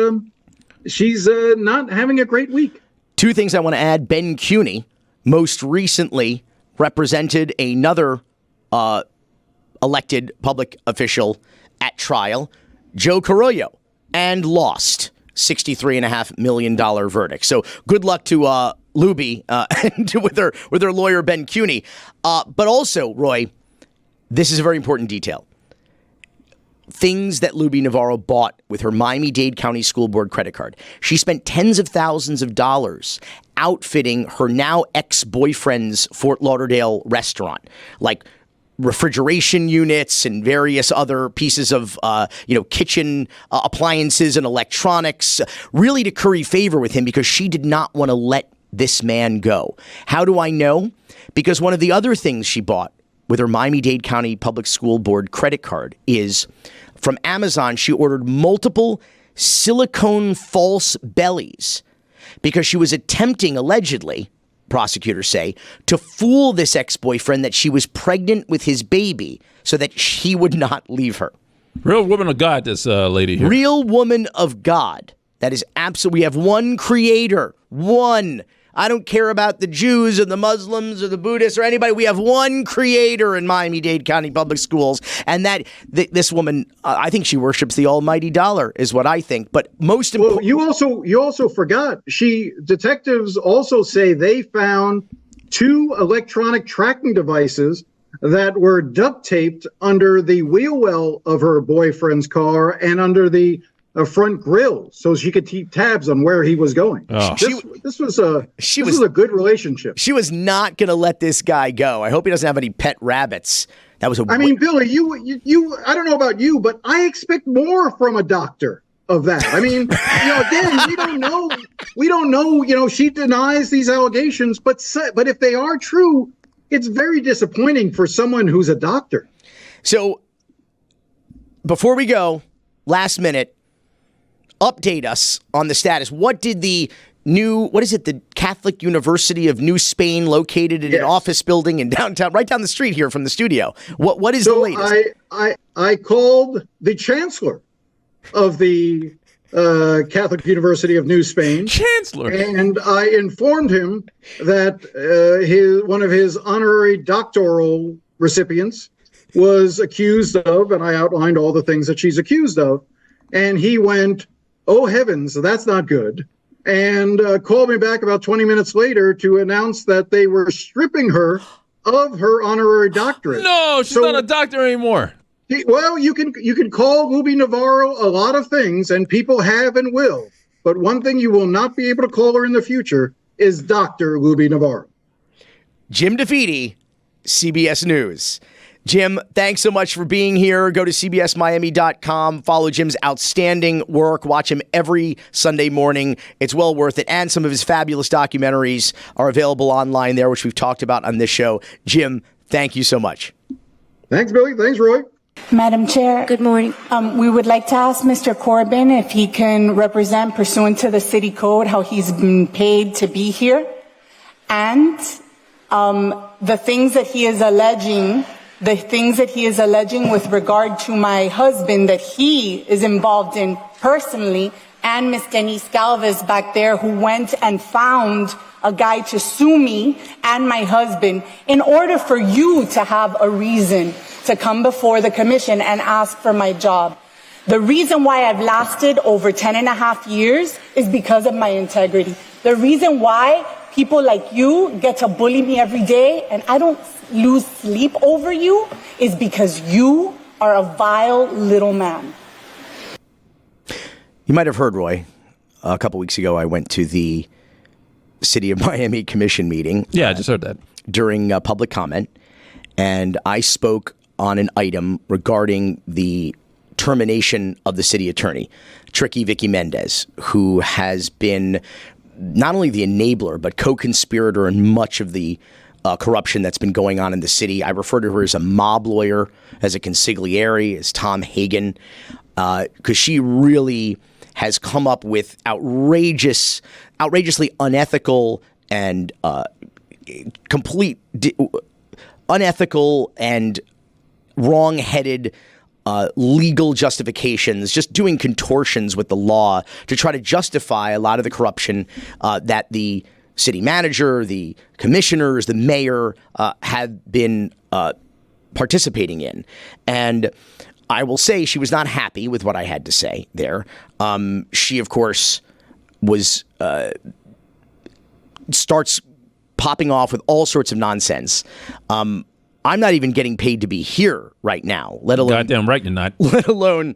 she's not having a great week.
Two things I want to add. Ben Cuney most recently represented another elected public official at trial, Joe Carollo, and lost $63.5 million verdict. So good luck to Luby and with her lawyer, Ben Cuney. But also, Roy, this is a very important detail. Things that Luby Navarro bought with her Miami-Dade County School Board credit card. She spent tens of thousands of dollars outfitting her now ex-boyfriend's Fort Lauderdale restaurant, like refrigeration units and various other pieces of, kitchen appliances and electronics, really to curry favor with him because she did not want to let this man go. How do I know? Because one of the other things she bought with her Miami-Dade County Public School Board credit card is from Amazon. She ordered multiple silicone false bellies because she was attempting, allegedly, prosecutors say, to fool this ex-boyfriend that she was pregnant with his baby so that he would not leave her.
Real woman of God, this lady here.
Real woman of God. That is absolutely. We have one creator. One. I don't care about the Jews or the Muslims or the Buddhists or anybody. We have one creator in Miami-Dade County Public Schools. And this woman, I think she worships the almighty dollar is what I think. But most important.
Well, you also forgot. Detectives also say they found 2 electronic tracking devices that were duct taped under the wheel well of her boyfriend's car and under the front grill, so she could keep tabs on where he was going.
Oh.
This was a good relationship.
She was not going to let this guy go. I hope he doesn't have any pet rabbits. That was
I mean, Billy, you I don't know about you, but I expect more from a doctor of that. I mean, again, we don't know. She denies these allegations, but if they are true, it's very disappointing for someone who's a doctor.
So, before we go, last minute. Update us on the status. What did the Catholic University of New Spain, located in an office building in downtown, right down the street here from the studio? What is the latest?
I called the chancellor of the Catholic University of New Spain.
Chancellor.
And I informed him that one of his honorary doctoral recipients was accused of, and I outlined all the things that she's accused of. And he went, "Oh heavens, that's not good," and called me back about 20 minutes later to announce that they were stripping her of her honorary doctorate.
No, she's not a doctor anymore.
Well, you can call Luby Navarro a lot of things, and people have and will. But one thing you will not be able to call her in the future is Dr. Luby Navarro.
Jim DeFede, CBS News. Jim, thanks so much for being here. Go to cbsmiami.com. Follow Jim's outstanding work. Watch him every Sunday morning. It's well worth it. And some of his fabulous documentaries are available online there, which we've talked about on this show. Jim, thank you so much.
Thanks, Billy. Thanks, Roy.
Madam Chair. Good morning. We would like to ask Mr. Corbin if he can represent, pursuant to the city code, how he's been paid to be here. And the things that he is alleging with regard to my husband that he is involved in personally, and Miss Denise Galvez back there, who went and found a guy to sue me and my husband in order for you to have a reason to come before the commission and ask for my job. The reason why I've lasted over 10 and a half years is because of my integrity. The reason why people like you get to bully me every day and I don't lose sleep over you is because you are a vile little man.
You might have heard, Roy, a couple weeks ago I went to the City of Miami Commission meeting.
Yeah, I just heard that.
During public comment, and I spoke on an item regarding the termination of the city attorney, Tricky Vicky Mendez, who has been not only the enabler, but co-conspirator in much of the corruption that's been going on in the city. I refer to her as a mob lawyer, as a consigliere, as Tom Hagen, because she really has come up with outrageously unethical and unethical and wrong-headed legal justifications, just doing contortions with the law to try to justify a lot of the corruption that the city manager, the commissioners, the mayor have been participating in. And I will say she was not happy with what I had to say there. She, of course, was starts popping off with all sorts of nonsense. I'm not even getting paid to be here right now, let alone...
Goddamn right you're not.
Let alone...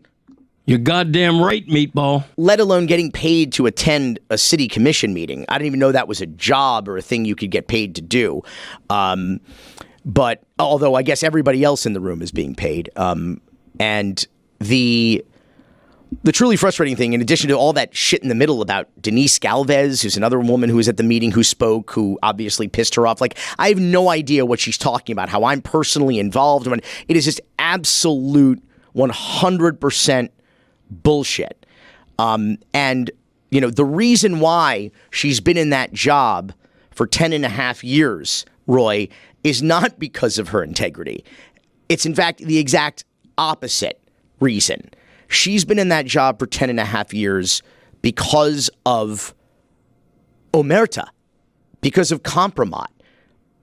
You're goddamn right, meatball.
Let alone getting paid to attend a city commission meeting. I didn't even know that was a job or a thing you could get paid to do. But although I guess everybody else in the room is being paid. And the truly frustrating thing, in addition to all that shit in the middle about Denise Galvez, who's another woman who was at the meeting who spoke, who obviously pissed her off. Like, I have no idea what she's talking about, how I'm personally involved. When it is just absolute 100% bullshit. And, you know, the reason why she's been in that job for 10 and a half years, Roy, is not because of her integrity. It's, in fact, the exact opposite reason. She's been in that job for 10 and a half years because of omerta, because of compromat,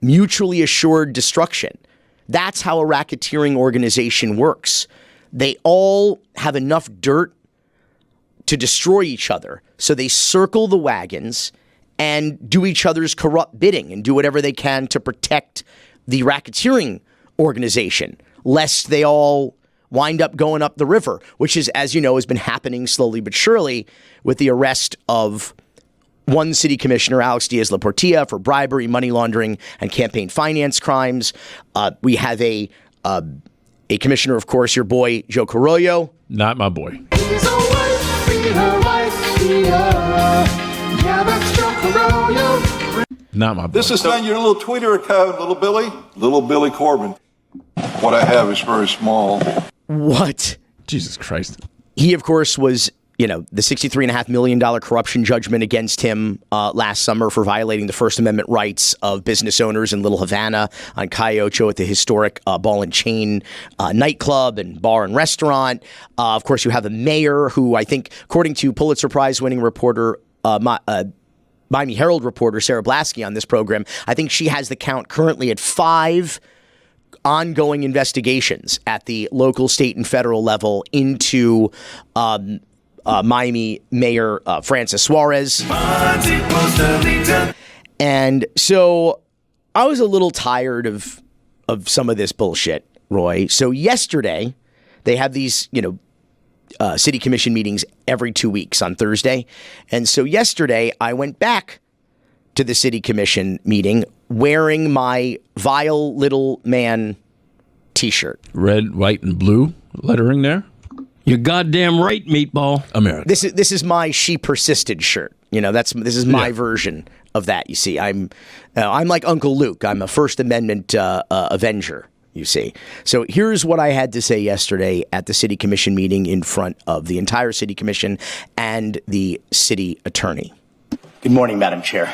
mutually assured destruction. That's how a racketeering organization works. They all have enough dirt to destroy each other, so they circle the wagons and do each other's corrupt bidding and do whatever they can to protect the racketeering organization, lest they all wind up going up the river, which is, as you know, has been happening slowly but surely with the arrest of one city commissioner, Alex Diaz-Laportilla, for bribery, money laundering, and campaign finance crimes. We have a commissioner, of course, your boy, Joe Carollo.
Not my boy. Not my boy.
This is on your little Twitter account, little Billy Corbin. What I have is very small.
What?
Jesus Christ.
He, of course, was, you know, the $63.5 million corruption judgment against him last summer for violating the First Amendment rights of business owners in Little Havana on Calle Ocho at the historic Ball and Chain nightclub and bar and restaurant. Of course, you have the mayor who, I think, according to Pulitzer Prize-winning reporter, Miami Herald reporter Sarah Blasky on this program, I think she has the count currently at 5 ongoing investigations at the local, state, and federal level into Miami Mayor Francis Suarez. And so I was a little tired of some of this bullshit, Roy. So yesterday, they have these, city commission meetings every 2 weeks on Thursday. And so yesterday, I went back to the city commission meeting wearing my vile little man t-shirt.
Red, white, and blue lettering there.
You're goddamn right, meatball.
America.
This is my She Persisted shirt. This is my version of that. You see, I'm like Uncle Luke. I'm a First Amendment avenger. You see. So here's what I had to say yesterday at the city commission meeting in front of the entire city commission and the city attorney. Good morning, Madam Chair.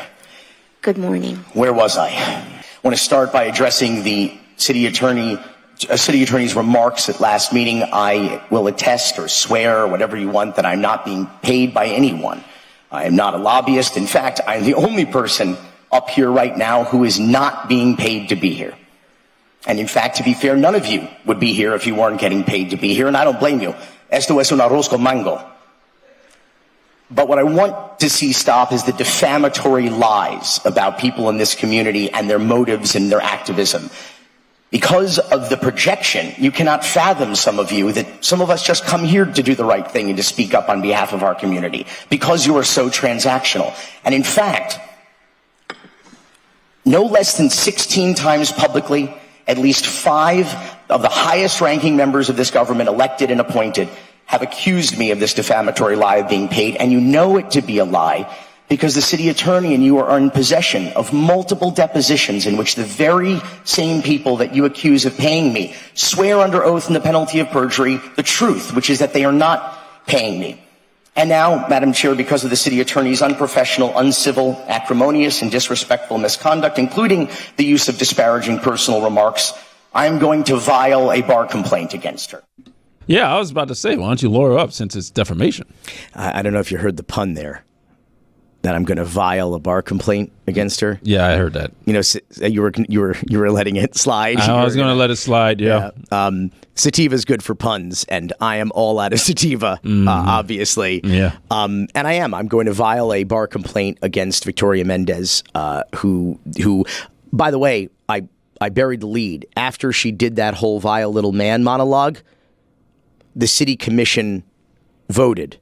Good morning.
Where was I? I want to start by addressing the city attorney's remarks at last meeting. I will attest or swear or whatever you want that I'm not being paid by anyone. I am not a lobbyist. In fact, I'm the only person up here right now who is not being paid to be here. And in fact, to be fair, none of you would be here if you weren't getting paid to be here, and I don't blame you. Esto es un arroz con mango. But what I want to see stop is the defamatory lies about people in this community and their motives and their activism. Because of the projection, you cannot fathom, some of you, that some of us just come here to do the right thing and to speak up on behalf of our community because you are so transactional. And in fact, no less than 16 times publicly, at least 5 of the highest ranking members of this government, elected and appointed, have accused me of this defamatory lie of being paid, and you know it to be a lie because the city attorney and you are in possession of multiple depositions in which the very same people that you accuse of paying me swear under oath in the penalty of perjury the truth, which is that they are not paying me. And now, Madam Chair, because of the city attorney's unprofessional, uncivil, acrimonious, and disrespectful misconduct, including the use of disparaging personal remarks, I'm going to file a bar complaint against her.
Yeah, I was about to say, why don't you lure her up since it's defamation?
I don't know if you heard the pun there. That I'm going to file a bar complaint against her.
Yeah, I heard that.
You know, you were letting it slide.
I was going to let it slide. Yeah.
Sativa is good for puns, and I am all out of sativa, obviously.
Yeah.
And I am. I'm going to file a bar complaint against Victoria Mendez, who, by the way, I buried the lead after she did that whole vile little man monologue. The city commission voted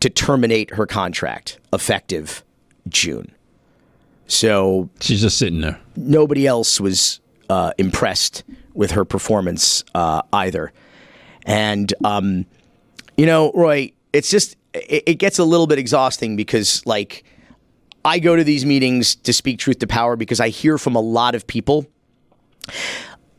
to terminate her contract effective June. So
she's just sitting there.
Nobody else was impressed with her performance either. And, Roy, it's just, it gets a little bit exhausting because, like, I go to these meetings to speak truth to power because I hear from a lot of people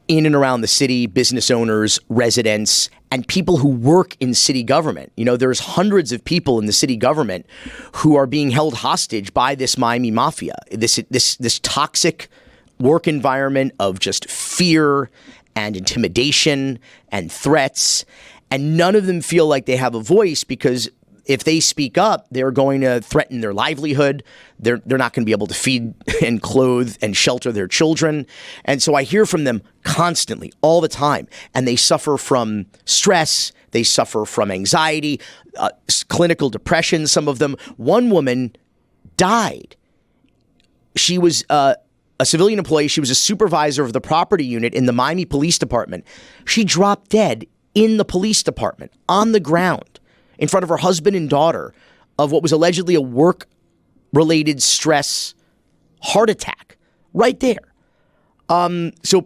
in and around the city, business owners, residents, and people who work in city government. You know, there's hundreds of people in the city government who are being held hostage by this Miami mafia, this toxic work environment of just fear and intimidation and threats. And none of them feel like they have a voice because if they speak up, they're going to threaten their livelihood. They're not going to be able to feed and clothe and shelter their children. And so I hear from them constantly, all the time. And they suffer from stress. They suffer from anxiety, clinical depression, some of them. One woman died. She was a civilian employee. She was a supervisor of the property unit in the Miami Police Department. She dropped dead in the police department on the ground in front of her husband and daughter of what was allegedly a work-related stress heart attack right there. So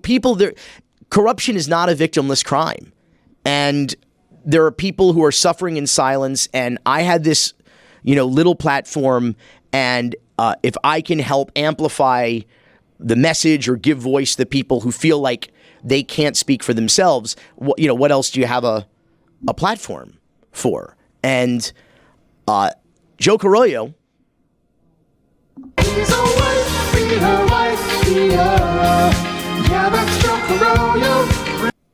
corruption is not a victimless crime. And there are people who are suffering in silence. And I had this, little platform. And if I can help amplify the message or give voice to people who feel like they can't speak for themselves, what else do you have a platform for? And Joe Carollo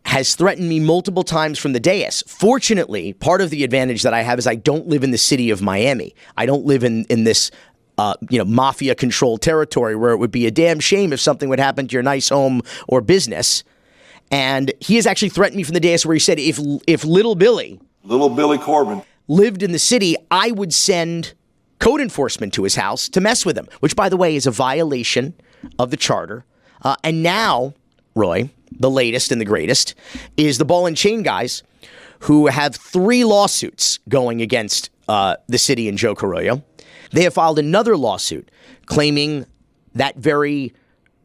has threatened me multiple times from the dais. Fortunately, part of the advantage that I have is I don't live in the city of Miami. I don't live in this mafia-controlled territory where it would be a damn shame if something would happen to your nice home or business. And he has actually threatened me from the dais where he said if Little Billy Corbin lived in the city, I would send code enforcement to his house to mess with him, which, by the way, is a violation of the charter. And now, Roy, the latest and the greatest, is the ball and chain guys who have 3 lawsuits going against the city and Joe Carollo. They have filed another lawsuit claiming that very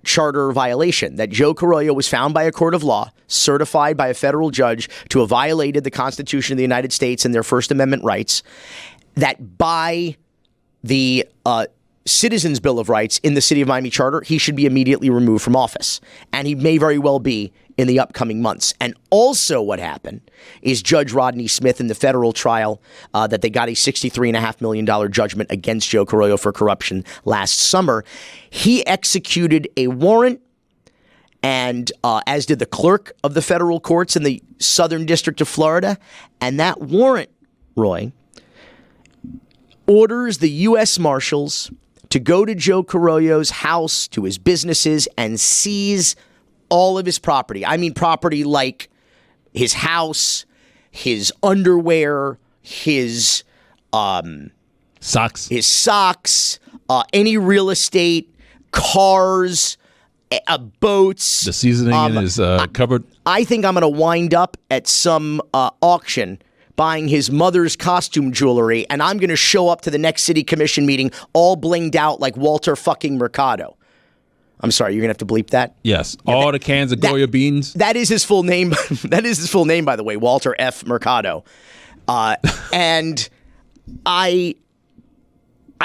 charter violation, that Joe Carollo was found by a court of law, certified by a federal judge to have violated the Constitution of the United States and their First Amendment rights, that by the Citizens Bill of Rights in the City of Miami Charter, he should be immediately removed from office. And he may very well be in the upcoming months. And also what happened is Judge Rodney Smith in the federal trial that they got a $63.5 million judgment against Joe Carollo for corruption last summer. He executed a warrant, and as did the clerk of the federal courts in the Southern District of Florida. And that warrant, Roy, orders the U.S. Marshals to go to Joe Carollo's house, to his businesses, and seize all of his property. I mean property like his house, his underwear, his
socks,
any real estate, cars, boats.
The seasoning in his cupboard.
I think I'm going to wind up at some auction buying his mother's costume jewelry, and I'm going to show up to the next city commission meeting all blinged out like Walter fucking Mercado. I'm sorry, you're going to have to bleep that?
Yes. All the cans of Goya beans.
That is his full name. That is his full name, by the way, Walter F. Mercado. And I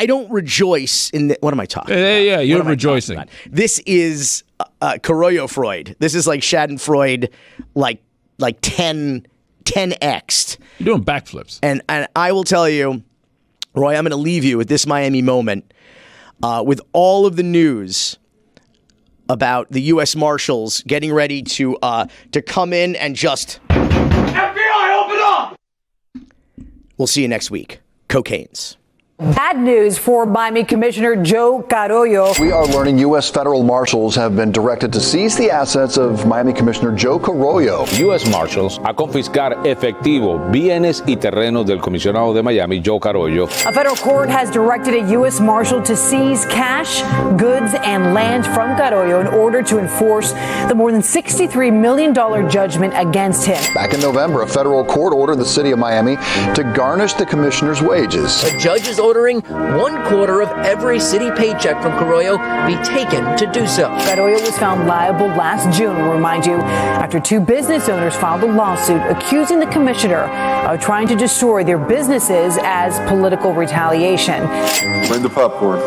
don't rejoice in what am I talking about?
Yeah, you're rejoicing.
This is Carollo Freud. This is like Schadenfreude, like 10x'd.
You're doing backflips.
And I will tell you, Roy, I'm going to leave you with this Miami moment with all of the news about the U.S. Marshals getting ready to come in and just We'll see you next week. Cocaines.
Bad news for Miami Commissioner Joe Carollo.
We are learning U.S. federal marshals have been directed to seize the assets of Miami Commissioner Joe Carollo.
U.S. Marshals a confiscar efectivo, bienes y terrenos del comisionado de Miami, Joe Carollo.
A federal court has directed a U.S. Marshal to seize cash, goods, and land from Carollo in order to enforce the more than $63 million judgment against him.
Back in November, a federal court ordered the city of Miami to garnish the commissioner's wages.
A judge is ordering 1/4 of every city paycheck from Carollo be taken to do so.
Carollo was found liable last June, we'll remind you, after 2 business owners filed a lawsuit accusing the commissioner of trying to destroy their businesses as political retaliation.
Bring the popcorn.